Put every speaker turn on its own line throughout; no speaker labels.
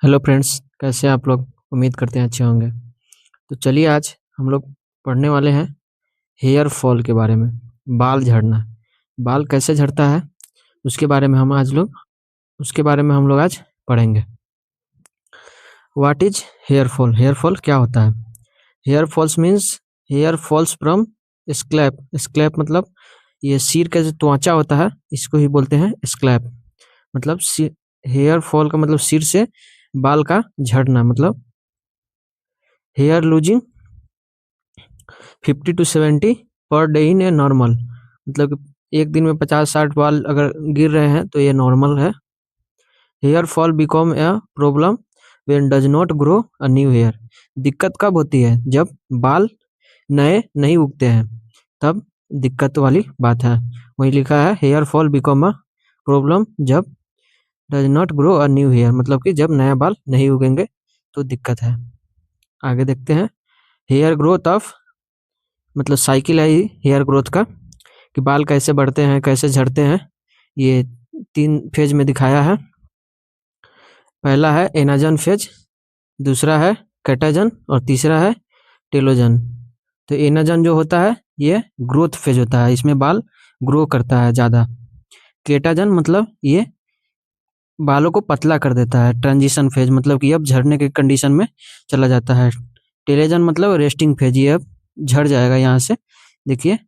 Hello friends, कैसे हैं आप लोग। उम्मीद करते हैं अच्छे होंगे। तो चलिए आज हम लोग पढ़ने वाले हैं हेयर फॉल के बारे में। बाल झड़ना, बाल कैसे झड़ता है उसके बारे में हम लोग आज पढ़ेंगे। What is hair fall? Hair fall क्या होता है? Hair falls means hair falls from scalp. Scalp मतलब ये सिर का जो त्वचा होता है, इसको ही बोलते हैं स्कैल्प। मतलब हेयर फॉल का मतलब सिर से बाल का झड़ना, मतलब hair losing 50 to 70 per day in a normal. मतलब कि एक दिन में 50-60 बाल अगर गिर रहे हैं तो ये नॉर्मल है। Hair fall become a problem when does not grow a new hair. दिक्कत कब होती है? जब बाल नए नहीं उगते हैं, तब दिक्कत वाली बात है। वही लिखा है hair fall become a problem जब does not grow a new hair, मतलब कि जब नया बाल नहीं उगेंगे तो दिक्कत है। आगे देखते हैं। हेयर ग्रोथ ऑफ, मतलब साइकिल है ये हेयर ग्रोथ का, कि बाल कैसे बढ़ते हैं कैसे झड़ते हैं। ये 3 फेज में दिखाया है। पहला है एनाजन फेज, दूसरा है कैटाजन और तीसरा है टेलोजन। तो एनाजन जो होता है ये ग्रोथ फेज होता है, इसमें बाल ग्रो करता है ज़्यादा। केटाजन मतलब ये बालों को पतला कर देता है। ट्रांजिशन फेज मतलब कि अब झड़ने के कंडीशन में चला जाता है। टेलेजन मतलब रेस्टिंग फेज, ये अब झड़ जाएगा। यहाँ से देखिए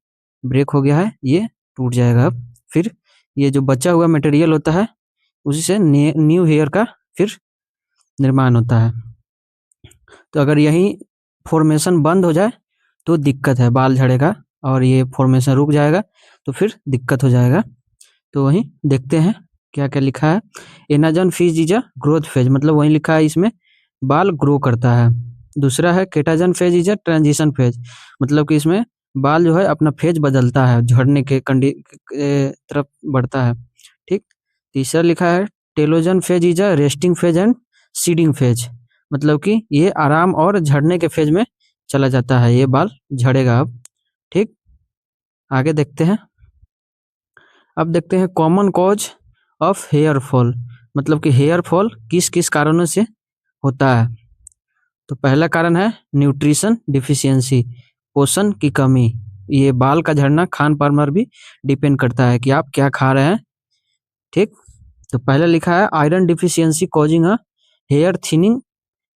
ब्रेक हो गया है, ये टूट जाएगा अब। फिर ये जो बचा हुआ मटेरियल होता है उसी से न्यू हेयर का फिर निर्माण होता है। तो अगर यही फॉर्मेशन बंद हो जाए तो दिक्कत है, बाल झड़ेगा। और ये फॉर्मेशन रुक जाएगा तो फिर दिक्कत हो जाएगा। तो वहीं देखते हैं क्या क्या लिखा है। Anagen phase is a growth phase, मतलब वहीं लिखा है इसमें बाल ग्रो करता है। दूसरा है catagen phase is a transition phase, मतलब कि इसमें बाल जो है अपना फेज बदलता है, झड़ने के तरफ बढ़ता है। ठीक। तीसरा लिखा है telogen phase is a resting phase and seeding phase, मतलब कि ये आराम और झड़ने के फेज में चला जाता है, ये बाल झड़ेगा अब। ठीक। आगे देखते हैं। अब देखते हैं common cause of hair fall, मतलब कि हेयर फॉल किस किस कारणों से होता है। तो पहला कारण है न्यूट्रिशन डिफिशियंसी, पोषण की कमी। ये बाल का झड़ना खान पान पर भी डिपेंड करता है कि आप क्या खा रहे हैं। ठीक। तो पहले लिखा है iron deficiency causing a hair thinning,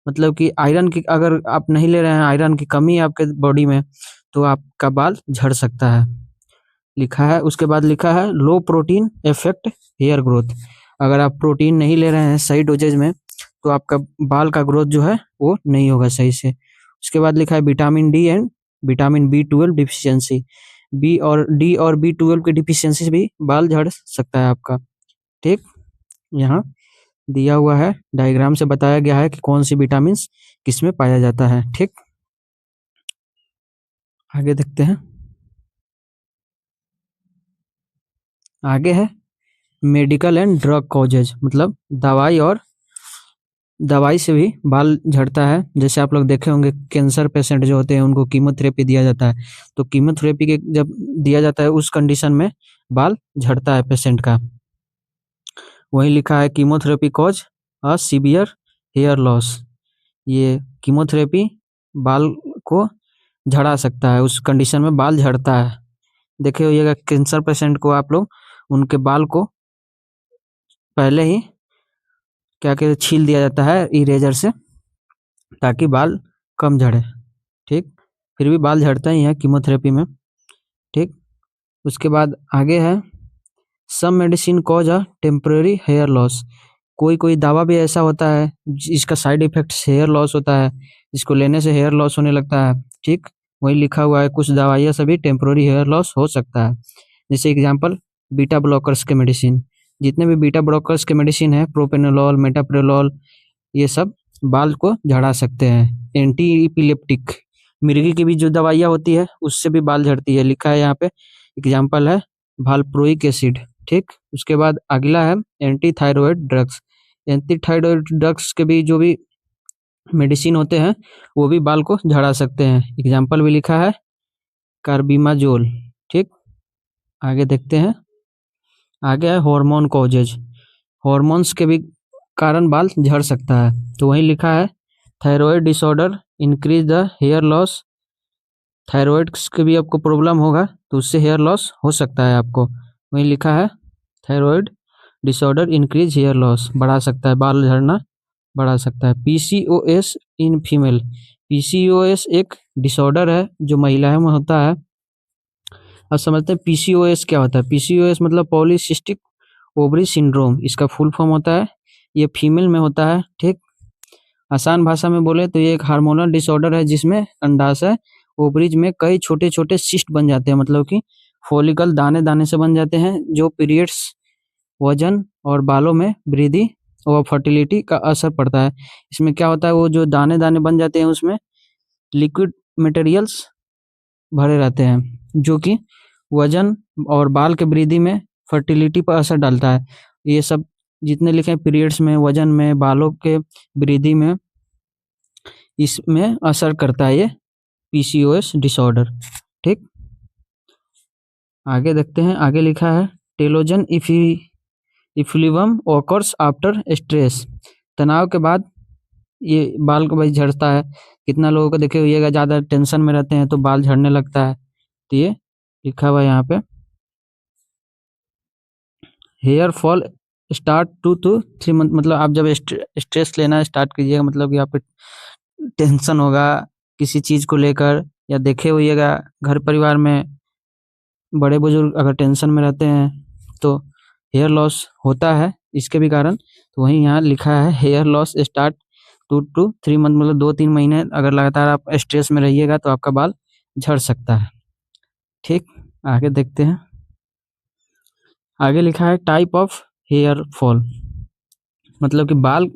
मतलब कि आयरन की अगर आप नहीं ले रहे हैं, आयरन की कमी है आपके बॉडी में, तो आपका बाल झड़ सकता है, लिखा है। उसके बाद लिखा है लो प्रोटीन इफेक्ट हेयर ग्रोथ, अगर आप प्रोटीन नहीं ले रहे हैं सही डोजेज में तो आपका बाल का ग्रोथ जो है वो नहीं होगा सही से। उसके बाद लिखा है vitamin D and vitamin B12 deficiency, B और B12 की डिफिशियंसी से भी बाल झड़ सकता है आपका। ठीक। यहाँ दिया हुआ है, डायग्राम से बताया गया है कि कौन सी विटामिन किस में पाया जाता है। ठीक। आगे देखते हैं। आगे है मेडिकल एंड ड्रग कॉजेज, मतलब दवाई से भी बाल झड़ता है। जैसे आप लोग देखे होंगे कैंसर पेशेंट जो होते हैं उनको कीमोथेरेपी दिया जाता है, तो कीमोथेरेपी के जब दिया जाता है उस कंडीशन में बाल झड़ता है पेशेंट का। वहीं लिखा है chemotherapy cause a severe hair loss, ये कीमोथेरेपी बाल को झड़ा सकता है, उस कंडीशन में बाल झड़ता है। देखे होइएगा कैंसर पेशेंट को आप लोग, उनके बाल को पहले ही क्या कहते छील दिया जाता है इरेजर से, ताकि बाल कम झड़े। ठीक। फिर भी बाल झड़ता ही है कीमोथेरेपी में। ठीक। उसके बाद आगे है some medicine cause a temporary hair loss, कोई कोई दवा भी ऐसा होता है जिसका साइड इफेक्ट हेयर लॉस होता है, जिसको लेने से हेयर लॉस होने लगता है। ठीक। वही लिखा हुआ है कुछ दवाइयाँ से भी टेम्पररी हेयर लॉस हो सकता है। जैसे एग्जांपल बीटा ब्लॉकर्स के मेडिसिन, जितने भी बीटा ब्लॉकर्स के मेडिसिन है, प्रोपेनोलॉल, मेटाप्रेलोल, ये सब बाल को झड़ा सकते हैं। एंटी इपिलेप्टिक, मिर्गी की भी जो दवाइयाँ होती है उससे भी बाल झड़ती है, लिखा है यहाँ पे। एग्जाम्पल है वालप्रोइक एसिड। ठीक। उसके बाद अगला है anti thyroid drugs. Anti thyroid drugs के भी जो भी मेडिसिन होते हैं वो भी बाल को झड़ा सकते हैं। एग्जाम्पल भी लिखा है कार्बिमाजोल। ठीक। आगे देखते हैं। आगे है हार्मोन कॉजेज, हार्मोन्स के भी कारण बाल झड़ सकता है। तो वहीं लिखा है thyroid disorder increase the hair loss. Thyroid के भी आपको प्रॉब्लम होगा तो उससे हेयर लॉस हो सकता है आपको। वहीं लिखा है thyroid disorder increase hair loss, बढ़ा सकता है, बाल झड़ना बढ़ा सकता है। PCOS in female. पीसीओएस एक डिसऑर्डर है जो महिलाओं में होता है। अब समझते हैं पीसीओएस क्या होता है। पीसीओएस मतलब पॉलीसिस्टिक ओवरी सिंड्रोम, इसका फुल फॉर्म होता है। ये फीमेल में होता है, ठीक। आसान भाषा में बोले तो ये एक हार्मोनल डिसऑर्डर है जिसमें अंडाशय ओवरीज में कई छोटे छोटे सिस्ट बन जाते हैं, मतलब कि फॉलिकल दाने दाने से बन जाते हैं, जो पीरियड्स, वजन और बालों में वृद्धि और फर्टिलिटी का असर पड़ता है। इसमें क्या होता है, वो जो दाने दाने बन जाते हैं उसमें लिक्विड मटेरियल्स भरे रहते हैं जो कि वजन और बाल के वृद्धि में, फर्टिलिटी पर असर डालता है। ये सब जितने लिखे हैं पीरियड्स में, वजन में, बालों के वृद्धि में, इसमें असर करता है ये पीसीओएस डिसऑर्डर, ठीक। आगे देखते हैं, आगे लिखा है टेलोजन इफ्यूलिबम ऑकर्स आफ्टर स्ट्रेस। तनाव के बाद ये बाल को भाई झड़ता है। कितना लोगों को देखे हुइएगा ज़्यादा टेंशन में रहते हैं तो बाल झड़ने लगता है। तो ये लिखा हुआ है यहाँ पे hair fall start 2 to 3 month, मतलब आप जब स्ट्रेस लेना स्टार्ट कीजिएगा, मतलब कि आप टेंशन होगा किसी चीज़ को लेकर, या देखे हुइएगा घर परिवार में बड़े बुजुर्ग अगर टेंशन में रहते हैं तो हेयर लॉस होता है इसके भी कारण। तो वहीं यहाँ लिखा है hair loss start 2 to 3 month, मतलब 2-3 महीने अगर लगातार आप स्ट्रेस में रहिएगा तो आपका बाल झड़ सकता है, ठीक। आगे देखते हैं, आगे लिखा है टाइप ऑफ हेयर फॉल, मतलब कि बाल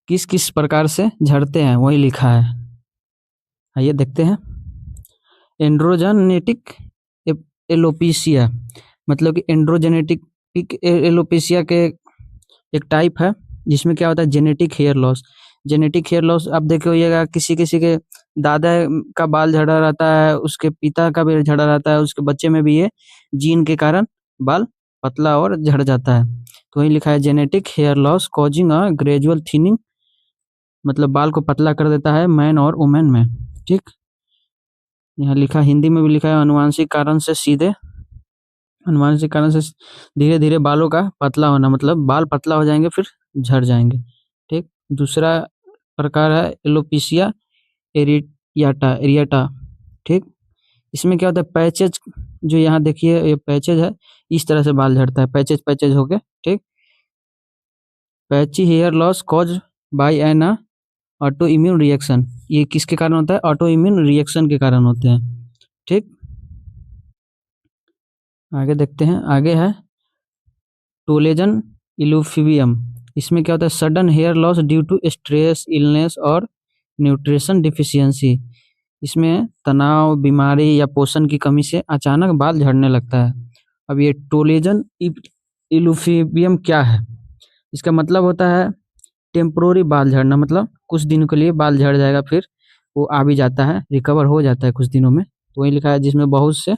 किस किस प्रकार से झड़ते हैं वही लिखा है। आइए देखते हैं। एंड्रोजेनेटिक एलोपेशिया, मतलब कि एंड्रोजेनेटिक एलोपेशिया के एक टाइप है जिसमें क्या होता है genetic hair loss. Genetic hair loss आप देखे होइएगा किसी किसी के दादा का बाल झड़ा रहता है, उसके पिता का भी झड़ा रहता है, उसके बच्चे में भी ये जीन के कारण बाल पतला और झड़ जाता है। तो वही लिखा है genetic hair loss causing a gradual thinning, मतलब बाल को पतला कर देता है मैन और वुमेन में, ठीक। यहाँ लिखा, हिंदी में भी लिखा है अनुवांशिक कारण से सीधे, अनुवांशिक कारण से धीरे धीरे बालों का पतला होना, मतलब बाल पतला हो जाएंगे फिर झड़ जाएंगे, ठीक। दूसरा प्रकार है एलोपेशिया एरियाटा, ठीक। इसमें क्या होता है पैचेज, जो यहाँ देखिए ये पैचेज है, इस तरह से बाल झड़ता है पैचेज पैचेज होके, ठीक। Patchy hair loss cause by an autoimmune reaction, ये किसके कारण होता है, ऑटो इम्यून रिएक्शन के कारण होते हैं, ठीक। आगे देखते हैं, आगे है टोलेजन इल्यूफिबियम। इसमें क्या होता है sudden hair loss due to stress, illness और न्यूट्रिशन डिफिशियंसी। इसमें तनाव, बीमारी या पोषण की कमी से अचानक बाल झड़ने लगता है। अब ये टोलेजन इल्यूफिबियम क्या है, इसका मतलब होता है टेम्पोररी बाल झड़ना, मतलब कुछ दिनों के लिए बाल झड़ जाएगा फिर वो आ भी जाता है, रिकवर हो जाता है कुछ दिनों में। तो वही लिखा है जिसमें बहुत से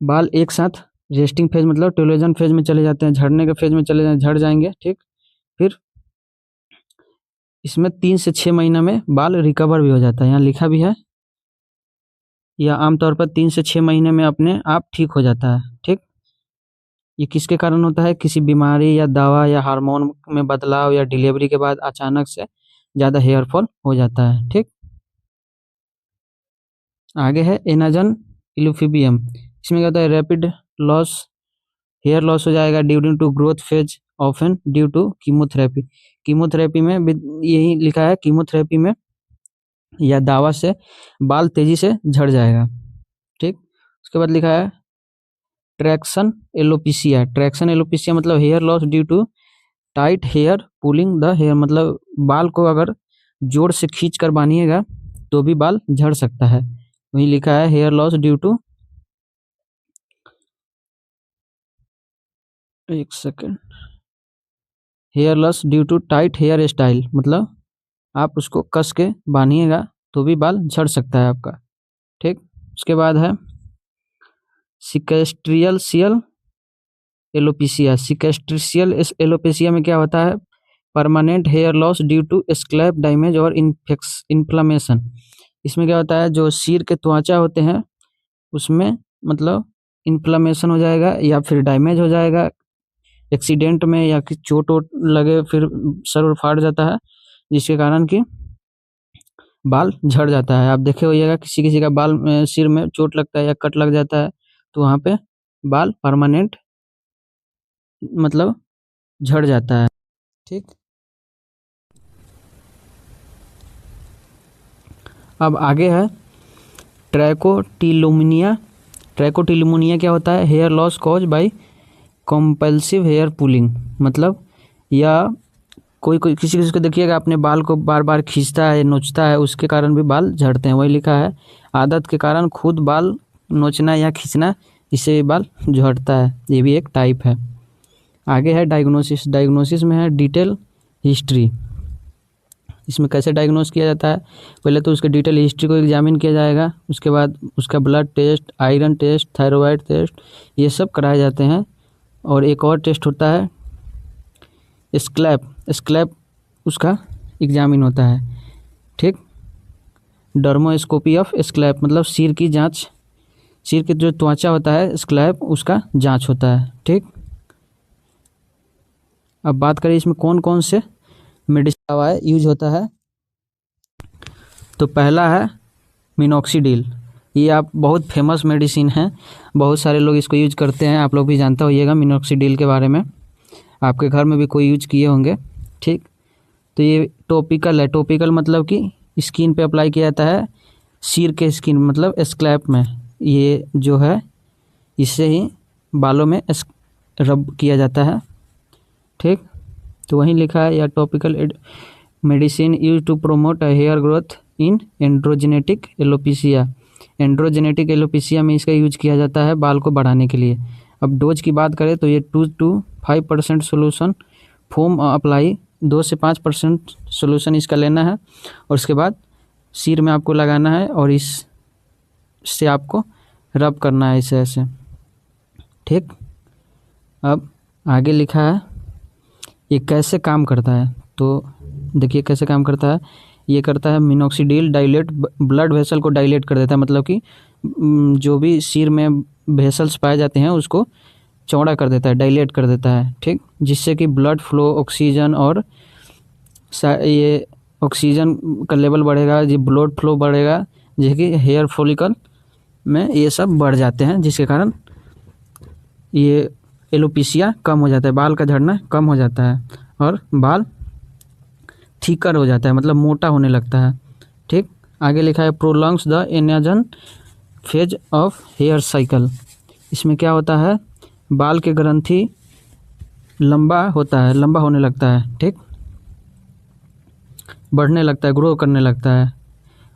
बाल एक साथ रेस्टिंग फेज, मतलब टोलेजन फेज में चले जाते हैं, झड़ने के फेज में चले जाए, झड़ जाएंगे, ठीक। फिर इसमें 3 से 6 महीना में बाल रिकवर भी हो जाता है, यहाँ लिखा भी है यह आमतौर पर 3 से 6 महीने में अपने आप ठीक हो जाता है, ठीक। ये किसके कारण होता है, किसी बीमारी या दवा या हार्मोन में बदलाव या डिलीवरी के बाद अचानक से ज़्यादा हेयर फॉल हो जाता है, ठीक। आगे है एनाजन इल्यूफिबियम। इसमें क्या होता है रैपिड लॉस, हेयर लॉस हो जाएगा during to growth phase often due to chemotherapy. Chemotherapy में भी यही लिखा है, कीमोथेरेपी में या दवा से बाल तेजी से झड़ जाएगा, ठीक। उसके बाद लिखा है ट्रैक्शन एलोपेशिया। ट्रैक्शन एलोपेशिया मतलब hair loss due to tight hair pulling the hair, मतलब बाल को अगर जोर से खींच कर बांधिएगा तो भी बाल झड़ सकता है। वही लिखा है हेयर लॉस ड्यू टू, एक second, hair loss due to tight hair style, मतलब आप उसको कस के बांधिएगा तो भी बाल झड़ सकता है आपका, ठीक। उसके बाद है सिकेस्ट्रियल एलोपेशिया। सिकेस्ट्रियल एलोपेशिया में क्या होता है permanent hair loss due to scalp damage और इन्फ्लेमेशन। इसमें क्या होता है, जो सिर के त्वचा होते हैं उसमें मतलब इन्फ्लेमेशन हो जाएगा या फिर डैमेज हो जाएगा एक्सीडेंट में, या कि चोट वोट लगे फिर सर उर फाट जाता है, जिसके कारण कि बाल झड़ जाता है। आप देखे होइएगा किसी किसी का बाल सिर में चोट लगता है या कट लग जाता है तो वहाँ पे बाल परमानेंट मतलब झड़ जाता है। ठीक, अब आगे है ट्रैकोटिलुमिनिया। ट्रैकोटिलुमिनिया क्या होता है, hair loss cause by compulsive hair pulling. मतलब या कोई कोई किसी किसी को देखिएगा अपने बाल को बार बार खींचता है नोचता है, उसके कारण भी बाल झड़ते हैं। वही लिखा है आदत के कारण खुद बाल नोचना या खींचना, इससे भी बाल झड़ता है, ये भी एक टाइप है। आगे है डायग्नोसिस। डायग्नोसिस में है डिटेल हिस्ट्री। इसमें कैसे डायग्नोस किया जाता है, पहले तो उसके डिटेल हिस्ट्री को एग्जामिन किया जाएगा, उसके बाद उसका blood test, iron test, thyroid test, ये सब कराए जाते हैं। और एक और टेस्ट होता है स्कैल्प उसका एग्जामिन होता है। ठीक, डर्मोस्कोपी ऑफ स्कैल्प मतलब सिर की जांच, सिर के जो त्वचा होता है स्कैल्प उसका जांच होता है। ठीक, अब बात करें इसमें कौन कौन से मेडिसिन दवाएं यूज होता है, तो पहला है मिनॉक्सिडिल। ये आप बहुत फेमस मेडिसिन है, बहुत सारे लोग इसको यूज करते हैं, आप लोग भी जानते होइएगा मिनॉक्सिडिल के बारे में, आपके घर में भी कोई यूज किए होंगे। ठीक, तो ये टॉपिकल है। टॉपिकल मतलब कि स्किन पे अप्लाई किया जाता है, सिर के स्किन मतलब स्कैल्प में, ये जो है इससे ही बालों में रब किया जाता है। ठीक, तो वहीं लिखा है या topical medicine use to promote hair growth in androgenetic alopecia. Androgenetic alopecia में इसका यूज किया जाता है बाल को बढ़ाने के लिए। अब डोज की बात करें तो ये 2 to 5% सोल्यूशन फोम अप्लाई, 2 से 5% सोल्यूशन इसका लेना है और उसके बाद सिर में आपको लगाना है और इससे आपको रब करना है ऐसे ऐसे। ठीक, अब आगे लिखा है ये कैसे काम करता है, तो देखिए कैसे काम करता है। ये करता है मिनॉक्सिडिल डाइलेट ब्लड वेसल को डाइलेट कर देता है, मतलब कि जो भी सिर में वेसल्स पाए जाते हैं उसको चौड़ा कर देता है, डाइलेट कर देता है। ठीक, जिससे कि ब्लड फ्लो, ऑक्सीजन और ये ऑक्सीजन का लेवल बढ़ेगा, ये ब्लड फ्लो बढ़ेगा, जिससे कि हेयर फॉलिकल में ये सब बढ़ जाते हैं, जिसके कारण ये एलोपेशिया कम हो जाता है, बाल का झड़ना कम हो जाता है और बाल थिकर हो जाता है, मतलब मोटा होने लगता है। ठीक, आगे लिखा है prolongs the anagen phase of hair cycle. इसमें क्या होता है, बाल के ग्रंथि लंबा होता है, लंबा होने लगता है। ठीक, बढ़ने लगता है, ग्रो करने लगता है।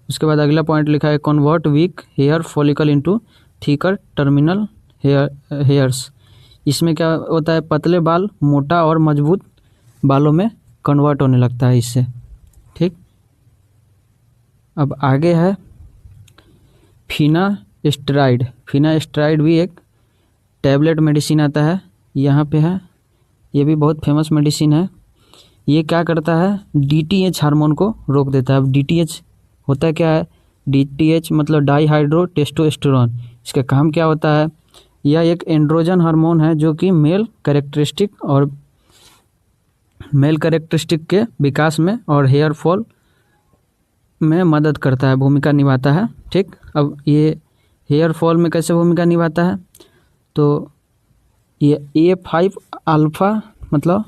उसके बाद अगला पॉइंट लिखा है convert weak hair follicle into thicker terminal hairs. इसमें क्या होता है, पतले बाल मोटा और मजबूत बालों में कन्वर्ट होने लगता है इससे। ठीक, अब आगे है फिनास्टेराइड। फिनास्टेराइड भी एक टैबलेट मेडिसिन आता है, यहाँ पे है, ये भी बहुत फेमस मेडिसिन है। ये क्या करता है, DTH हार्मोन को रोक देता है। अब DTH होता क्या है, DTH मतलब डाईहाइड्रो टेस्टोस्टेरोन। इसका काम क्या होता है, यह एक एंड्रोजन हार्मोन है जो कि मेल कैरेक्टरिस्टिक के विकास में और हेयर फॉल में मदद करता है, भूमिका निभाता है। ठीक, अब ये हेयर फॉल में कैसे भूमिका निभाता है, तो ये A5 अल्फ़ा मतलब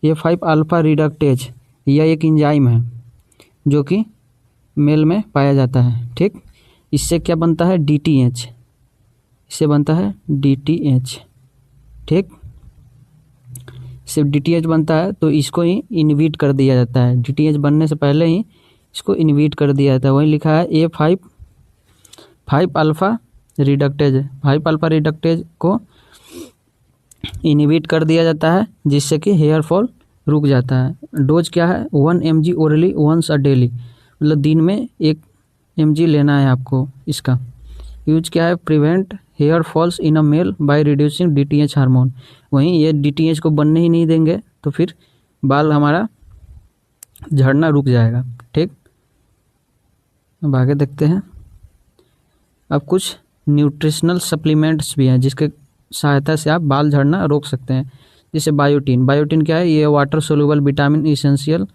A5 अल्फ़ा रिडक्टेज, यह एक एंजाइम है जो कि मेल में पाया जाता है। ठीक, इससे क्या बनता है, DTH, इससे बनता है DTH। ठीक, सिर्फ DTH बनता है तो इसको ही इनहिबिट कर दिया जाता है, DTH बनने से पहले ही इसको इनहिबिट कर दिया जाता है। वही लिखा है A5 alpha reductase, 5 alpha reductase को इनहिबिट कर दिया जाता है, जिससे कि हेयर फॉल रुक जाता है। डोज क्या है, 1 mg orally once a daily, मतलब दिन में 1 mg लेना है आपको। इसका यूज क्या है, prevent hair falls in a male by reducing DTH hormone. वहीं ये DTH को बनने ही नहीं देंगे तो फिर
बाल हमारा झड़ना रुक जाएगा। ठीक, अब आगे देखते हैं। अब कुछ न्यूट्रिशनल सप्लीमेंट्स भी हैं जिसके सहायता से आप बाल झड़ना रोक सकते हैं। जैसे बायोटीन। बायोटीन क्या है? ये वाटर सोल्यूबल विटामिन इसेंशियल,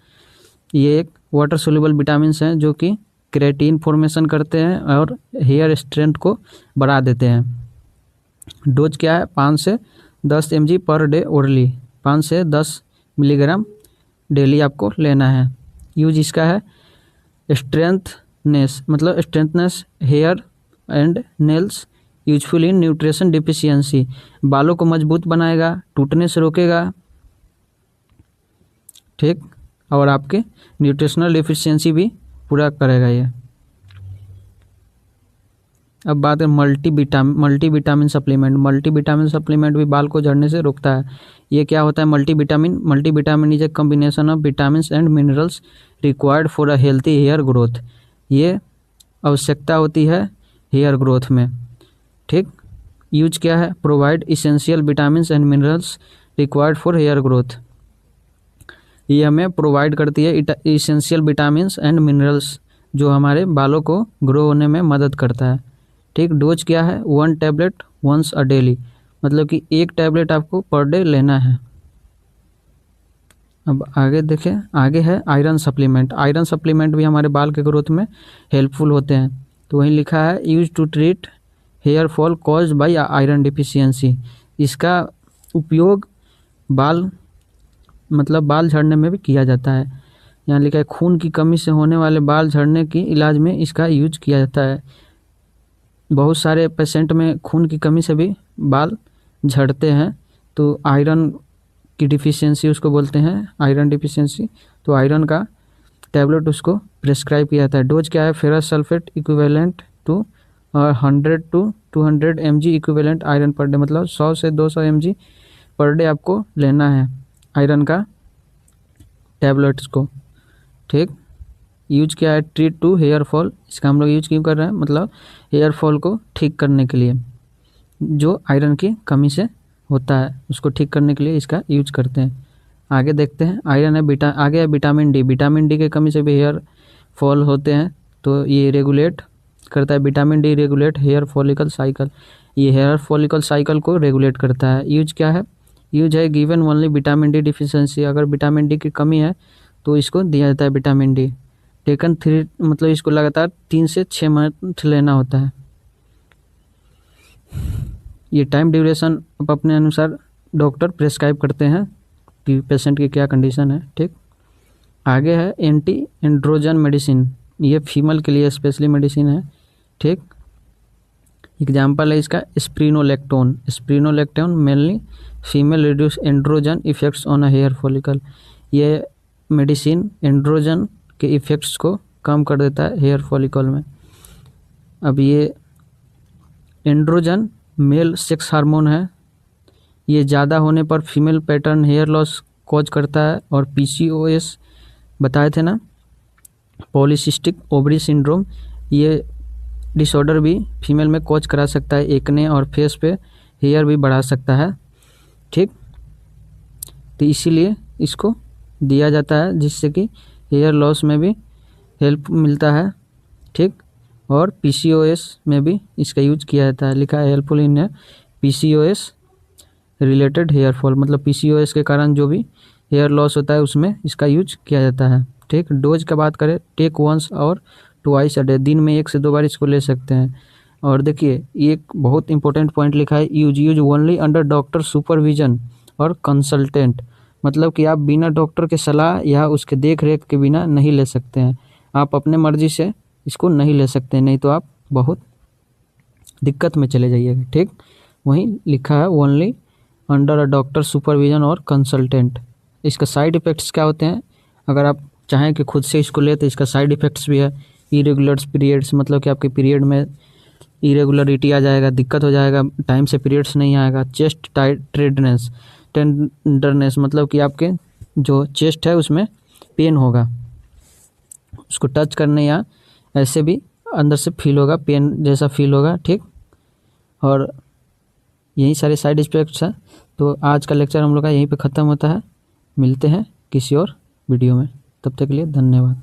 ये एक वाटर सोल्यूबल विटामिन्स हैं जो कि केराटिन फॉर्मेशन करते हैं और हेयर स्ट्रेंथ को बढ़ा देते हैं। डोज क्या है? 5 से 10 mg पर डे ओरली, 5 से 10 मिलीग्राम डेली आपको लेना है। यूज इसका है स्ट्रेंथनेस, मतलब strengthness hair and nails, useful in nutrition deficiency, बालों को मजबूत बनाएगा, टूटने से रोकेगा। ठीक, और आपके न्यूट्रिशनल डिफिशियंसी भी पूरा करेगा ये। अब बात है मल्टीविटामिन सप्लीमेंट। मल्टीविटामिन सप्लीमेंट भी बाल को झड़ने से रोकता है। ये क्या होता है? Multivitamin is a combination of vitamins and minerals required for a healthy hair growth. ये आवश्यकता होती है हेयर ग्रोथ में। ठीक, यूज क्या है? Provide essential vitamins and minerals required for hair growth. ये हमें प्रोवाइड करती है इसेंशियल विटामिन्स एंड मिनरल्स जो हमारे बालों को ग्रो होने में मदद करता है। ठीक, डोज क्या है? 1 टैबलेट वंस अ डेली, मतलब कि 1 टैबलेट आपको पर डे लेना है। अब आगे देखें। आगे है आयरन सप्लीमेंट। आयरन सप्लीमेंट भी हमारे बाल के ग्रोथ में हेल्पफुल होते हैं। तो वहीं लिखा है use to treat hair fall caused by iron deficiency. इसका उपयोग बाल झड़ने में भी किया जाता है। यहाँ लिखा है खून की कमी से होने वाले बाल झड़ने की इलाज में इसका यूज किया जाता है। बहुत सारे पेशेंट में खून की कमी से भी बाल झड़ते हैं, तो आयरन की डिफिशियंसी उसको बोलते हैं, आयरन डिफिशियंसी। तो आयरन का टैबलेट उसको प्रेस्क्राइब किया जाता है। डोज क्या है? Ferrous sulphate equivalent to 100 to 200 mg equivalent iron per day, मतलब 100 से 200 mg पर डे आपको लेना है आयरन का टैबलेट्स को। ठीक, यूज क्या है? Treat to hair fall. इसका हम लोग यूज क्यों कर रहे हैं? मतलब हेयर फॉल को ठीक करने के लिए, जो आयरन की कमी से होता है उसको ठीक करने के लिए इसका यूज करते हैं। आगे देखते हैं। आयरन है आगे है विटामिन डी। विटामिन डी की कमी से भी हेयर फॉल होते हैं, तो ये रेगुलेट करता है। Vitamin D regulate hair follicle cycle, ये हेयर फॉलिकल साइकिल को रेगुलेट करता है। यूज क्या है? यूज है given only vitamin D deficiency. अगर विटामिन डी की कमी है तो इसको दिया जाता है विटामिन डी। टेकन 3, मतलब इसको लगातार 3 से 6 मंथ लेना होता है। ये टाइम ड्यूरेशन आप अपने अनुसार डॉक्टर प्रेस्क्राइब करते हैं कि पेशेंट की क्या कंडीशन है। ठीक, आगे है एंटी एंड्रोजन मेडिसिन। ये फीमेल के लिए स्पेशली मेडिसिन है। ठीक, एग्जाम्पल है इसका spironolactone. Spironolactone mainly female reduce androgen effects on a hair follicle. ये मेडिसिन एंड्रोजन के इफ़ेक्ट्स को कम कर देता है हेयर फॉलिकल में। अब ये एंड्रोजन मेल सेक्स हार्मोन है। ये ज़्यादा होने पर female pattern hair loss cause करता है। और PCOS बताए थे ना, पॉलीसिस्टिक ओवरी सिंड्रोम, ये डिसऑर्डर भी फीमेल में कॉज करा सकता है। एक्ने और फेस पे हेयर भी बढ़ा सकता है। ठीक, तो इसीलिए इसको दिया जाता है जिससे कि हेयर लॉस में भी हेल्प मिलता है। ठीक, और PCOS में भी इसका यूज किया जाता है। लिखा है helpful in PCOS related hair fall, मतलब PCOS के कारण जो भी हेयर लॉस होता है उसमें इसका यूज किया जाता है। ठीक, डोज का बात करें, टेक वंस और ट्वाइस अ डे, दिन में 1 से 2 बार इसको ले सकते हैं। और देखिए एक बहुत इंपॉर्टेंट पॉइंट लिखा है, use only under doctor supervision और कंसल्टेंट, मतलब कि आप बिना डॉक्टर के सलाह या उसके देख रेख के बिना नहीं ले सकते हैं। आप अपने मर्जी से इसको नहीं ले सकते, नहीं तो आप बहुत दिक्कत में चले जाइएगा। ठीक, वहीं लिखा है only under a doctor supervision और कंसल्टेंट। इसका साइड इफ़ेक्ट्स क्या होते हैं? अगर आप चाहें कि खुद से इसको ले तो इसका साइड इफ़ेक्ट्स भी है। इरेगुलर पीरियड्स, मतलब कि आपके पीरियड में इरेगुलरिटी आ जाएगा, दिक्कत हो जाएगा, टाइम से पीरियड्स नहीं आएगा। चेस्ट टेंडरनेस, मतलब कि आपके जो चेस्ट है उसमें पेन होगा, उसको टच करने या ऐसे भी अंदर से फील होगा, पेन जैसा फील होगा। ठीक, और यही सारे साइड इफ़ेक्ट्स हैं। तो आज का लेक्चर हम लोग का यहीं पे ख़त्म होता है। मिलते हैं किसी और वीडियो में। तब तक के लिए धन्यवाद।